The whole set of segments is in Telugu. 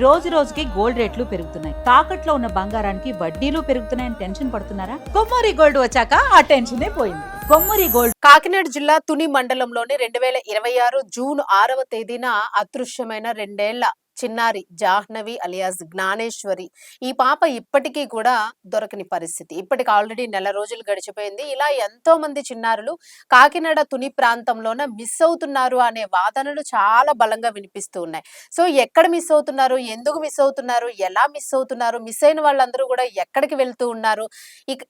రోజు రోజుకి గోల్డ్ రేట్లు పెరుగుతున్నాయి. తాకట్లో ఉన్న బంగారానికి వడ్డీలు పెరుగుతున్నాయని టెన్షన్ పడుతున్నారా? కొమ్మూరి గోల్డ్ వచ్చాక ఆ టెన్షనే పోయింది. కొమ్మూరి గోల్డ్. కాకినాడ జిల్లా తుని మండలంలోని 2026 జూన్ 6వ తేదీన అదృశ్యమైన 2 ఏళ్ల చిన్నారి జాహ్నవి అలియాస్ జ్ఞానేశ్వరి. ఈ పాప ఇప్పటికీ కూడా దొరకని పరిస్థితి. ఇప్పటికి ఆల్రెడీ నెల రోజులు గడిచిపోయింది. ఇలా ఎంతో మంది చిన్నారులు కాకినాడ తుని ప్రాంతంలోన మిస్ అవుతున్నారు అనే వాదనలు చాలా బలంగా వినిపిస్తూ ఉన్నాయి. సో ఎక్కడ మిస్ అవుతున్నారు, ఎందుకు మిస్ అవుతున్నారు, ఎలా మిస్ అవుతున్నారు, మిస్ అయిన వాళ్ళందరూ కూడా ఎక్కడికి వెళ్తూ ఉన్నారు,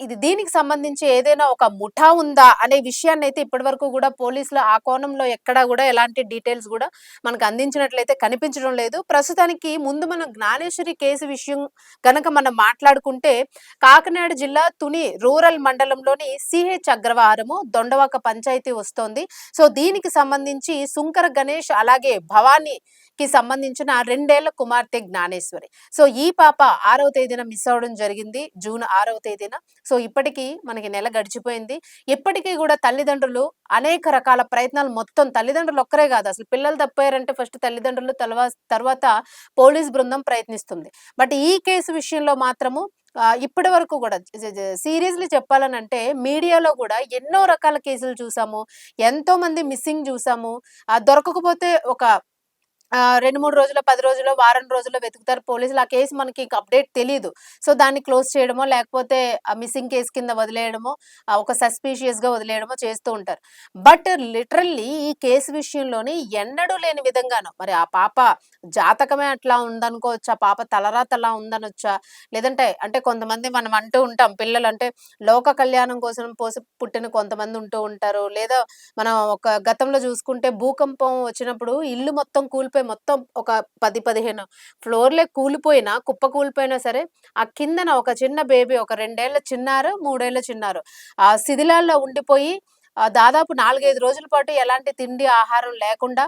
ఇది దీనికి సంబంధించి ఏదైనా ఒక ముఠా ఉందా అనే విషయాన్ని అయితే ఇప్పటి వరకు కూడా పోలీసులు ఆ కోణంలో ఎక్కడా కూడా ఎలాంటి డీటెయిల్స్ కూడా మనకు అందించినట్లయితే కనిపించడం లేదు. ప్రస్తుతానికి ముందు మనం జ్ఞానేశ్వరి కేసు విషయం గనక మనం మాట్లాడుకుంటే, కాకినాడ జిల్లా తుని రూరల్ మండలంలోని సిహెచ్ అగ్రవారము దొండవాక పంచాయతీ వస్తోంది. సో దీనికి సంబంధించి సుంకర గణేష్ అలాగే భవానీకి సంబంధించిన 2 ఏళ్ల కుమార్తె జ్ఞానేశ్వరి. సో ఈ పాప 6వ తేదీన మిస్ అవడం జరిగింది, జూన్ 6వ తేదీన. సో ఇప్పటికీ మనకి నెల గడిచిపోయింది. ఇప్పటికీ కూడా తల్లిదండ్రులు అనేక రకాల ప్రయత్నాలు, మొత్తం తల్లిదండ్రులు ఒక్కరే కాదు, అసలు పిల్లలు తప్పారంటే ఫస్ట్ తల్లిదండ్రులు, తర్వాత పోలీస్ బృందం ప్రయత్నిస్తుంది. బట్ ఈ కేసు విషయంలో మాత్రము ఇప్పటి వరకు కూడా సీరియస్లీ చెప్పాలనంటే మీడియాలో కూడా ఎన్నో రకాల కేసులు చూసాము, ఎంతో మంది మిస్సింగ్ చూసాము. దొరకకపోతే ఒక 2, 3 రోజుల్లో, 10 రోజుల్లో, వారం రోజుల్లో వెతుకుతారు పోలీసులు. ఆ కేసు మనకి ఇంక అప్డేట్ తెలీదు. సో దాన్ని క్లోజ్ చేయడమో, లేకపోతే ఆ మిస్సింగ్ కేసు కింద వదిలేయడమో, ఒక సస్పీషియస్‌గా వదిలేయడమో చేస్తూ ఉంటారు. బట్ లిటరల్లీ ఈ కేసు విషయంలోని ఎన్నడూ లేని విధంగాను మరి ఆ పాప జాతకమే అట్లా ఉందనుకోవచ్చా, పాప తలరాత అలా ఉందనొచ్చా, లేదంటే అంటే కొంతమంది మనం అంటూ ఉంటాం, పిల్లలంటే లోక కళ్యాణం కోసం పోసి పుట్టిన కొంతమంది ఉంటూ ఉంటారు. లేదా మనం ఒక గతంలో చూసుకుంటే భూకంపం వచ్చినప్పుడు ఇల్లు మొత్తం కూలిపోయి, మొత్తం ఒక 10, 15 ఫ్లోర్లే కూలిపోయినా, కుప్ప కూలిపోయినా సరే ఆ కిందన ఒక చిన్న బేబీ, ఒక 2 ఏళ్ల చిన్నారు, 3 ఏళ్ల చిన్నారు ఆ శిథిలాల్లో ఉండిపోయి దాదాపు 4, 5 రోజుల పాటు ఎలాంటి తిండి ఆహారం లేకుండా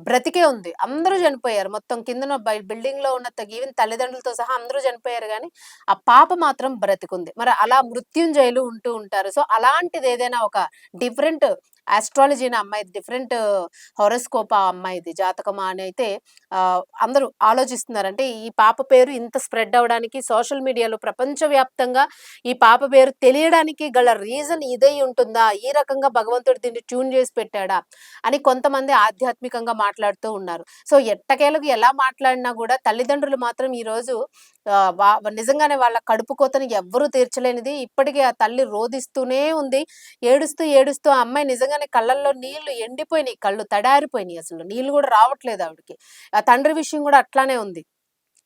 బ్రతికే ఉంది. అందరూ చనిపోయారు. మొత్తం కిందన బిల్డింగ్ లో ఉన్న ఈవెన్ తల్లిదండ్రులతో సహా అందరూ చనిపోయారు గాని ఆ పాప మాత్రం బ్రతికుంది. మరి అలా మృత్యుంజయులు ఉంటూ ఉంటారు. సో అలాంటిది ఏదైనా ఒక డిఫరెంట్ ఆస్ట్రాలజీని అమ్మాయిది, డిఫరెంట్ హొరోస్కోప్ ఆ అమ్మాయిది జాతకమా అని అయితే అందరూ ఆలోచిస్తున్నారు. అంటే ఈ పాప పేరు ఇంత స్ప్రెడ్ అవ్వడానికి సోషల్ మీడియాలో ప్రపంచవ్యాప్తంగా ఈ పాప పేరు తెలియడానికి గల రీజన్ ఇదే ఉంటుందా, ఈ రకంగా భగవంతుడు దీన్ని ట్యూన్ చేసి పెట్టాడా అని కొంతమంది ఆధ్యాత్మికంగా మాట్లాడుతూ ఉన్నారు. సో ఎట్టకేలకు ఎలా మాట్లాడినా కూడా తల్లిదండ్రులు మాత్రం ఈరోజు నిజంగానే వాళ్ళ కడుపు కోతని ఎవ్వరూ తీర్చలేనిది. ఇప్పటికీ ఆ తల్లి రోదిస్తూనే ఉంది. ఏడుస్తూ ఏడుస్తూ ఆ అమ్మాయి నిజంగానే కళ్ళల్లో నీళ్లు ఎండిపోయినాయి, కళ్ళు తడారిపోయినాయి, అసలు నీళ్లు కూడా రావట్లేదు ఆవిడకి. ఆ తండ్రి విషయం కూడా అట్లానే ఉంది.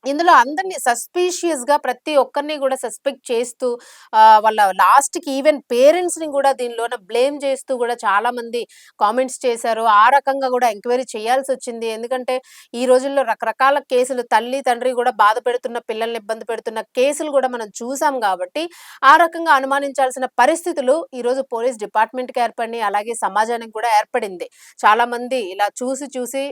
ఇందులో అందరిని సస్పీషియస్‌గా ప్రతి ఒక్కరిని కూడా సస్పెక్ట్ చేస్తూ వాళ్ళ లాస్ట్‌కి ఈవెన్ పేరెంట్స్‌ని కూడా దీనిలోన బ్లేమ్ చేస్తూ కూడా చాలా మంది కామెంట్స్ చేశారు. ఆ రకంగా కూడా ఎంక్వైరీ చేయాల్సొచ్చింది. ఎందుకంటే ఈ రోజుల్లో రకరకాల కేసులు, తల్లి, తండ్రి కూడా బాధ పెడుతున్న, పిల్లల్ని ఇబ్బంది పెడుతున్న కేసులు కూడా మనం చూసాం కాబట్టి ఆ రకంగా అనుమానించాల్సిన పరిస్థితులు ఈరోజు పోలీస్ డిపార్ట్‌మెంట్‌కి ఏర్పడినాయి. అలాగే సమాజానికి కూడా ఏర్పడింది. చాలా మంది ఇలా చూసి చూసి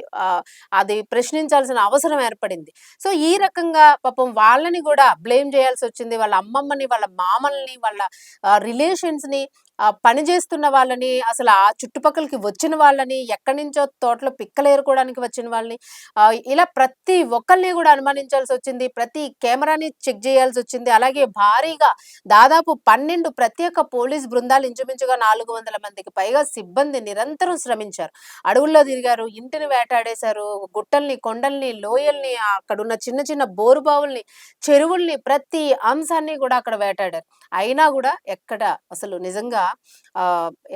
అది ప్రశ్నించాల్సిన అవసరం ఏర్పడింది. సో ఈ రకంగా పాపం వాళ్ళని కూడా బ్లేమ్ చేయాల్సొచ్చింది. వాళ్ళ అమ్మమ్మని, వాళ్ళ మామల్ని, వాళ్ళ రిలేషన్స్‌ని, పని చేస్తున్న వాళ్ళని, అసలు ఆ చుట్టుపక్కలకి వచ్చిన వాళ్ళని, ఎక్కడి నుంచో తోటలో పిక్కలేరుకోవడానికి వచ్చిన వాళ్ళని, ఇలా ప్రతి ఒక్కళ్ళని కూడా అనుమానించాల్సొచ్చింది. ప్రతి కెమెరాని చెక్ చేయాల్సొచ్చింది. అలాగే భారీగా దాదాపు 12 ప్రత్యేక పోలీస్ బృందాలు, ఇంచుమించుగా 400 మందికి పైగా సిబ్బంది నిరంతరం శ్రమించారు. అడవుల్లో తిరిగారు, ఇంటిని వేటాడేశారు, గుట్టల్ని, కొండల్ని, లోయల్ని, అక్కడున్న చిన్న చిన్న బోరుబావుల్ని, చెరువుల్ని, ప్రతి అంశాన్ని కూడా అక్కడ వేటాడారు. అయినా కూడా ఎక్కడ అసలు నిజంగా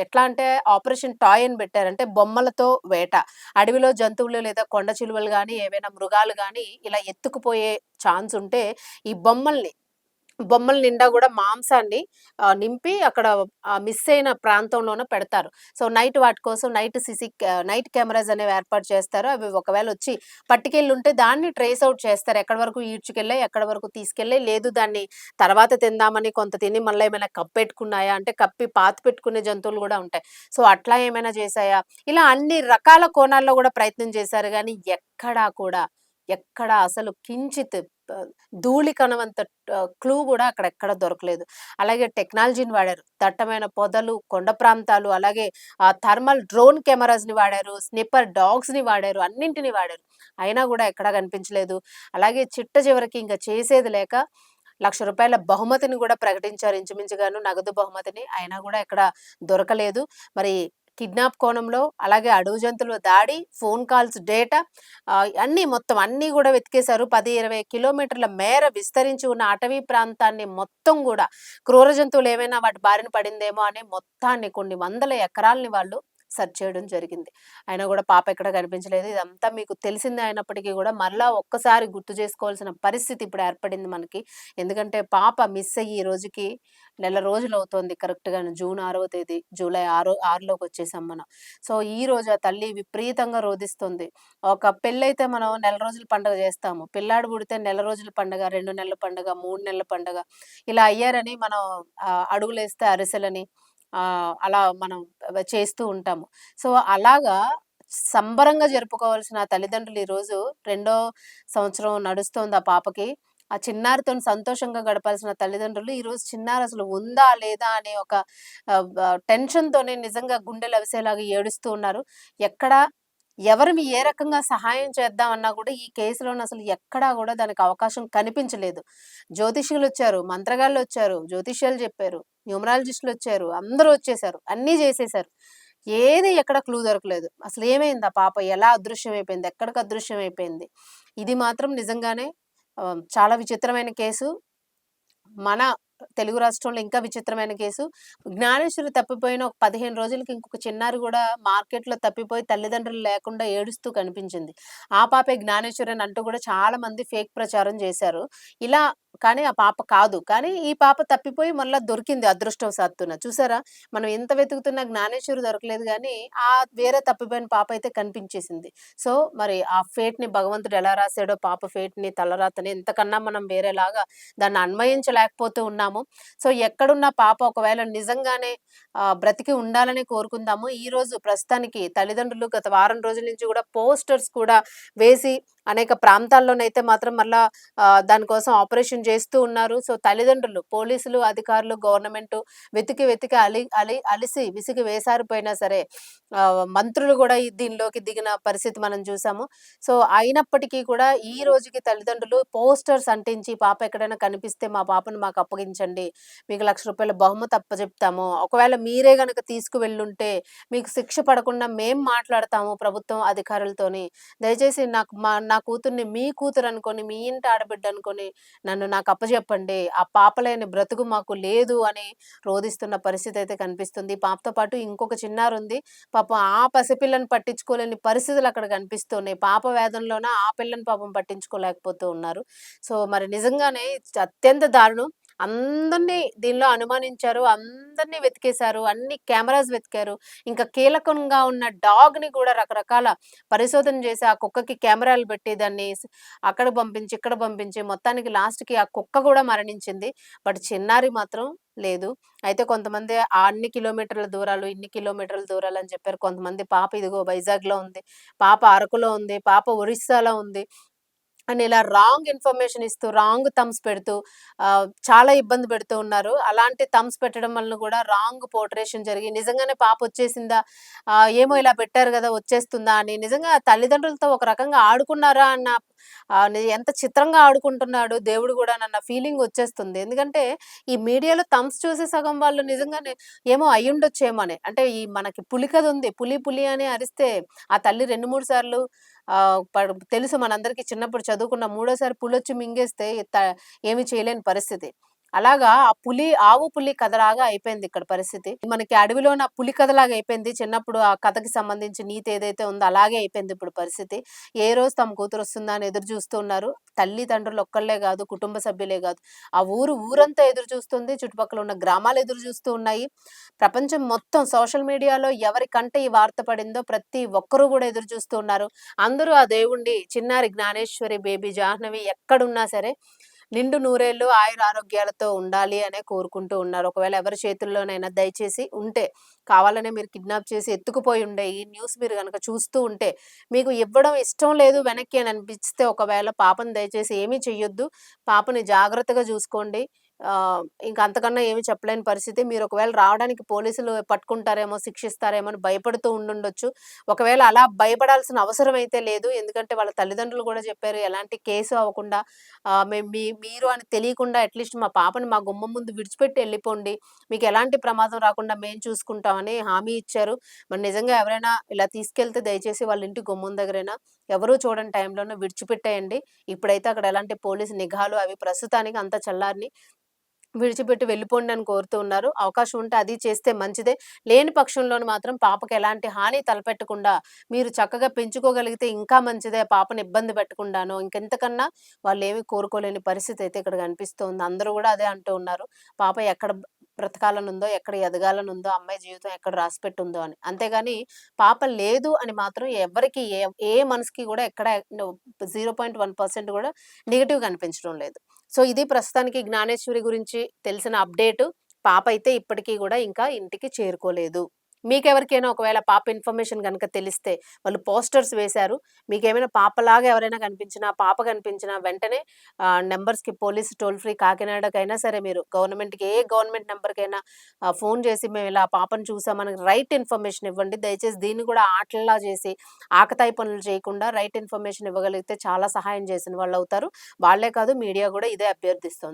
ఎట్లా అంటే ఆపరేషన్ టాయ్ అని పెట్టారు. అంటే బొమ్మలతో వేట. అడవిలో జంతువులు లేదా కొండ చిలువలు గాని, ఏవైనా మృగాలు గాని ఇలా ఎత్తుకుపోయే ఛాన్స్ ఉంటే ఈ బొమ్మల నిండా గూడా మాంసాన్ని నింపి అక్కడ మిస్ అయిన ప్రాంతంలోన పెడతారు. సో, నైట్ వాటి కోసం నైట్ కెమెరాస్ అనేవి ఏర్పాటు చేస్తారు. అవి ఒకవేళ వచ్చి పట్టుకెళ్ళుంటే దాన్ని ట్రేస్ ఔట్ చేస్తారు. ఎక్కడి వరకు ఈడ్చుకెళ్ళాయి, ఎక్కడి వరకు తీసుకెళ్ళాయి, లేదు దాన్ని తర్వాత తిందామని కొంత తిని మళ్ళా ఏమైనా కప్పెట్టుకున్నాయా, అంటే కప్పి పాతిపెట్టుకునే జంతువులు గూడా ఉంటాయి. సో, అట్లా ఏమైనా చేశాయా? ఇలా అన్ని రకాల కోణాల్లో గూడా ప్రయత్నం చేశారు గానీ ఎక్కడా కూడా ఎక్కడ అసలు కించిత్ ధూళి కణవంత క్లూ కూడా అక్కడెక్కడ దొరకలేదు. అలాగే టెక్నాలజీని వాడారు. దట్టమైన పొదలు, కొండ ప్రాంతాలు, అలాగే థర్మల్ డ్రోన్ కెమెరాస్‌ని వాడారు. స్నిప్పర్ డాగ్స్‌ని వాడారు. అన్నింటిని వాడారు. అయినా కూడా ఎక్కడా కనిపించలేదు. అలాగే చిట్ట చివరికి ఇంక చేసేది లేక రూ. 1,00,000 బహుమతిని కూడా ప్రకటించారు ఇంచుమించుగాను నగదు బహుమతిని. అయినా కూడా ఎక్కడ దొరకలేదు. మరి కిడ్నాప్ కోణంలో, అలాగే అడవి జంతువుల దాడి, ఫోన్ కాల్స్ డేటా అన్నీ మొత్తం అన్నీ గూడా వెతికేశారు. 10, 20 కిలోమీటర్ల మేర విస్తరించి ఉన్న అటవీ ప్రాంతాన్ని మొత్తం గూడా క్రూర జంతువులేమైనా వాటి బారిన పడిందేమో అని మొత్తాన్ని కొన్ని వందల ఎకరాల్ని వాళ్ళు సెర్చ్ చేయడం జరిగింది. అయినా గూడా పాప ఎక్కడ కనిపించలేదు. ఇదంతా మీకు తెలిసిందే అయినప్పటికీ గూడా మరలా ఒక్కసారి గుర్తు చేసుకోవాల్సిన పరిస్థితి ఇప్పుడు ఏర్పడింది మనకి. ఎందుకంటే పాప మిస్ అయ్యి ఈ రోజుకి నెల రోజులవుతోంది కరెక్ట్‌గాను. జూన్ 6వ తేదీ, జూలై 6లోకొచ్చేసాం మనం. సో, ఈరోజు ఆ తల్లి విపరీతంగా రోదిస్తుంది. ఒక పెళ్ళైతే మనం నెల రోజుల పండుగ జేస్తాము. పిల్లాడు పుడితే నెల రోజుల పండగ, 2 నెలల పండగ, 3 నెలల పండగ ఇలా అయ్యారని మనం అడుగులేస్తే అరిసెలని అలా మనం చేస్తూ ఉంటాము. సో, అలాగా సంబరంగా జరుపుకోవాల్సిన ఆ తల్లిదండ్రులు ఈరోజు రెండో సంవత్సరం నడుస్తోంది ఆ పాపకి. ఆ చిన్నారితోని సంతోషంగా గడపాల్సిన తల్లిదండ్రులు ఈరోజు చిన్నారి అసలు ఉందా? లేదా? అనే ఒక టెన్షన్‌తోనే నిజంగా గుండెలవిసేలాగా ఏడుస్తూ ఉన్నారు. ఎక్కడ ఎవరిని ఏ రకంగా సహాయం చేద్దామన్నా గూడా ఈ కేసులోని అసలు ఎక్కడా గూడా దానికి అవకాశం కనిపించలేదు. జ్యోతిష్యులొచ్చారు, మంత్రగాళ్ళొచ్చారు, జ్యోతిష్యాలు జెప్పారు, న్యూమరాలజిస్టులొచ్చారు, అందరూ వచ్చేసారు. అన్నీ జేసేసారు. ఏది ఎక్కడ క్లూ దొరకలేదు. అసలేమైంది ఆ పాప? ఎలా అదృశ్యమైపోయింది? ఎక్కడికి అదృశ్యమైపోయింది? ఇది మాత్రం నిజంగానే చాలా విచిత్రమైన కేసు. మన తెలుగు రాష్ట్రంలో ఇంకా విచిత్రమైన కేసు. జ్ఞానేశ్వరి తప్పిపోయిన ఒక 15 రోజులకి ఇంకొక చిన్నారి గూడా మార్కెట్‌లో తప్పిపోయి తల్లిదండ్రులు లేకుండా ఏడుస్తూ కనిపించింది. ఆ పాపే జ్ఞానేశ్వరి అని అంటూ గూడా చాలా మంది ఫేక్ ప్రచారం జేశారు. ఇలా కానీ ఆ పాప కాదు. కానీ ఈ పాప తప్పిపోయి మళ్ళా దొరికింది అదృష్టవశాత్తున. చూసారా? మనం ఎంత వెతుకుతున్నా జ్ఞానేశ్వరి దొరకలేదు గానీ, వేరే తప్పిపోయిన పాప అయితే కనిపించేసింది. సో, మరి ఆ ఫేట్‌ని భగవంతుడు ఎలా రాసాడో పాప ఫేట్‌ని, తలరాతని ఇంతకన్నా మనం వేరేలాగా దాన్ని అన్వయించలేకపోతూ ఉన్నాము. సో, ఎక్కడున్న పాప ఒకవేళ నిజంగానే బ్రతికి ఉండాలనే కోరుకుందాము. ఈరోజు ప్రస్తుతానికి తల్లిదండ్రులు గత వారం రోజుల నుంచి గూడా పోస్టర్స్ కూడా వేసి అనేక ప్రాంతాల్లోనైతే మాత్రం మళ్ళా దానికోసం ఆపరేషన్ చేస్తూ ఉన్నారు. సో, తల్లిదండ్రులు, పోలీసులు, అధికారులు, గవర్నమెంటు వెతికి వెతికి అలిసి విసిగి వేసారిపోయినా సరే మంత్రులు గూడా దీనిలోకి దిగిన పరిస్థితి మనం చూసాము. సో, అయినప్పటికీ కూడా ఈ రోజుకి తల్లిదండ్రులు పోస్టర్స్ అంటించి పాప ఎక్కడైనా కనిపిస్తే మా పాపను మాకు అప్పగించండి. మీకు రూ. 1,00,000 బహుమతి అప్పజెప్తాము. ఒకవేళ మీరే గనక తీసుకువెళ్ళుంటే మీకు శిక్ష పడకుండా మేం మాట్లాడతాము ప్రభుత్వం అధికారులతోని. దయచేసి నా కూతుర్ని మీ కూతురు అనుకోని, మీ ఇంటి ఆడబిడ్డ అనుకోని నాకు అప్పజెప్పండి. ఆ పాప లేని బ్రతుకు మాకు లేదు అని రోదిస్తున్న పరిస్థితి అయితే కనిపిస్తుంది. పాపతో పాటు ఇంకొక చిన్నారుంది. పాపం ఆ పసిపిల్లని పట్టించుకోలేని పరిస్థితులు అక్కడ కనిపిస్తున్నాయి. పాప వేదనలోన ఆ పిల్లని పాపం పట్టించుకోలేకపోతూ ఉన్నారు. సో, మరి నిజంగానే అత్యంత దారుణం. అందరిని దీనిలో అనుమానించారు. అందరిని వెతికేశారు. అన్ని కెమెరాస్ వెతికారు. ఇంకా కీలకంగా ఉన్న డాగ్‌ని కూడా రకరకాల పరిశోధన చేసి ఆ కుక్కకి కెమెరాలు పెట్టి దాన్ని అక్కడికి పంపించి, ఇక్కడ పంపించి మొత్తానికి లాస్ట్‌కి ఆ కుక్క కూడా మరణించింది. బట్ చిన్నారి మాత్రం లేదు. అయితే కొంతమంది అన్ని కిలోమీటర్ల దూరాలు, ఇన్ని కిలోమీటర్ల దూరాలు అని చెప్పారు. కొంతమంది పాప ఇదిగో వైజాగ్‌లో ఉంది. పాప అరకులో ఉంది. పాప ఒరిస్సాలో ఉంది. అని ఇలా రాంగ్ ఇన్ఫర్మేషన్ ఇస్తూ, రాంగ్ థంబ్స్ పెడుతూ చాలా ఇబ్బంది పెడుతూ ఉన్నారు. అలాంటి థంబ్స్ పెట్టడం వలన కూడా రాంగ్ పోర్ట్రేషన్ జరిగి నిజంగానే పాపొచ్చేసిందా? ఏమో ఇలా పెట్టారు గదా! వచ్చేస్తుందా అని నిజంగా తల్లిదండ్రులతో ఒక రకంగా ఆడుకున్నారా అన్న ఎంత చిత్రంగా ఆడుకుంటున్నాడు దేవుడు గూడానన్న ఫీలింగ్ వచ్చేస్తుంది. ఎందుకంటే ఈ మీడియాలో థంబ్స్ చూసి సగం వాళ్ళు నిజంగానే ఏమో అయ్యుండొచ్చేమో అని. అంటే ఈ మనకి పులి కథ ఉంది. పులి పులి అని అరిస్తే ఆ తల్లి 2, 3 సార్లు తెలుసు మనందరికీ చిన్నప్పుడు చదువుకున్న మూడోసారి పులొచ్చి మింగేస్తే ఏమి చేయలేని పరిస్థితి. అలాగా ఆ ఆవు పులి కథలాగా అయిపోయింది ఇక్కడ పరిస్థితి. మనకి అడవిలోన పులి కథలాగా అయిపోయింది. చిన్నప్పుడు ఆ కథకి సంబంధించి నీతి ఏదైతే ఉందో అలాగే అయిపోయింది ఇప్పుడు పరిస్థితి. ఏ రోజు తమ కూతురొస్తుందా అని ఎదురు చూస్తూ ఉన్నారు. తల్లిదండ్రులు ఒక్కళ్ళే గాదు, కుటుంబ సభ్యులే గాదు. ఆ ఊరంతా ఎదురు చూస్తుంది. చుట్టుపక్కల ఉన్న గ్రామాలు ఎదురు చూస్తూ ఉన్నాయి. ప్రపంచం మొత్తం సోషల్ మీడియాలో ఎవరికంటే ఈ వార్త పడిందో ప్రతి ఒక్కరు గూడా ఎదురు చూస్తూ ఉన్నారు. అందరూ ఆ దేవుడిని చిన్నారి జ్ఞానేశ్వరి, బేబీ జాహ్నవి ఎక్కడున్నా సరే నిండు నూరేళ్లు ఆయురారోగ్యాలతో ఉండాలి అనే కోరుకుంటూ ఉన్నారు. ఒకవేళ ఎవరి చేతుల్లోనైనా దయచేసి ఉంటే, కావాలనే మీరు కిడ్నాప్ చేసి ఎత్తుకుపోయి ఉండే ఈ న్యూస్ మీరు గనక చూస్తూ ఉంటే, మీకు ఇవ్వడం ఇష్టం లేదు వెనక్కి అని అనిపిస్తే ఒకవేళ పాపని దయచేసి ఏమీ చెయ్యొద్దు. పాపని జాగ్రత్తగా చూసుకోండి. ఇంక అంతకన్నా ఏమి చెప్పలేని పరిస్థితి. మీరు ఒకవేళ రావడానికి పోలీసులు పట్టుకుంటారేమో, శిక్షిస్తారేమో అని భయపడుతూ ఉండుండొచ్చు. ఒకవేళ అలా భయపడాల్సిన అవసరం అయితే లేదు. ఎందుకంటే వాళ్ళ తల్లిదండ్రులు గూడా చెప్పారు, ఎలాంటి కేసు అవ్వకుండా మేము మీరు అని తెలియకుండా అట్‌లీస్ట్ మా పాపని మా గుమ్మం ముందు విడిచిపెట్టి ఎళ్ళిపోండి. మీకెలాంటి ప్రమాదం రాకుండా మేము చూసుకుంటామని హామీ ఇచ్చారు. మరి నిజంగా ఎవరైనా ఇలా తీసుకెళ్తే దయచేసి వాళ్ళ ఇంటి గుమ్మం దగ్గరైనా ఎవరు చూడని టైంలోనే విడిచిపెట్టేయండి. ఇప్పుడైతే అక్కడ ఎలాంటి పోలీసు నిఘాలు అవి ప్రస్తుతానికి అంతా చల్లారినియి. విడిచిపెట్టి వెళ్ళిపోండి అని కోరుతూ ఉన్నారు. అవకాశం ఉంటే అది చేస్తే మంచిదే. లేని పక్షంలోను మాత్రం పాపకి ఎలాంటి హాని తలపెట్టకుండా మీరు చక్కగా పెంచుకోగలిగితే ఇంకా మంచిదే. పాపని ఇబ్బంది పెట్టకుండాను. ఇంకెంతకన్నా వాళ్ళేమి కోరుకోలేని పరిస్థితి అయితే ఇక్కడ కనిపిస్తోంది. అందరూ గూడా అదే అంటూ ఉన్నారు. పాప ఎక్కడ బ్రతకాలనుందో, ఎక్కడ ఎదగాలనుందో, అమ్మాయి జీవితం ఎక్కడ రాసిపెట్టుందో అని. అంతేగాని పాప లేదు అని మాత్రం ఎవ్వరికీ ఏ మనసుకి గూడా ఎక్కడ 0.1% గూడా నెగెటివ్‌గా అనిపించడం లేదు. సో, ఇది ప్రస్తుతానికి జ్ఞానేశ్వరి గురించి తెలిసిన అప్డేటు. పాప అయితే ఇప్పటికి గూడా ఇంకా ఇంటికి చేరుకోలేదు. మీకెవరికైనా ఒకవేళ పాప ఇన్ఫర్మేషన్ గనక తెలిస్తే వాళ్ళు పోస్టర్స్ వేశారు. మీకేమైనా పాపలాగా ఎవరైనా కనిపించినా, పాప కనిపించినా వెంటనే నంబర్స్‌కి పోలీస్ టోల్ ఫ్రీ కాకినాడకైనా సరే మీరు గవర్నమెంట్‌కి ఏ గవర్నమెంట్ నంబర్‌కైనా ఫోను చేసి మేము ఇలా పాపను చూసామని రైట్ ఇన్ఫర్మేషన్ ఇవ్వండి. దయచేసి దీన్ని కూడా ఆటల్లా చేసి, ఆకతాయి పనులు చేయకుండా రైట్ ఇన్ఫర్మేషన్ ఇవ్వగలిగితే చాలా సహాయం చేసిన వాళ్ళవుతారు. వాళ్ళే కాదు మీడియా గూడా ఇదే అభ్యర్థిస్తోంది.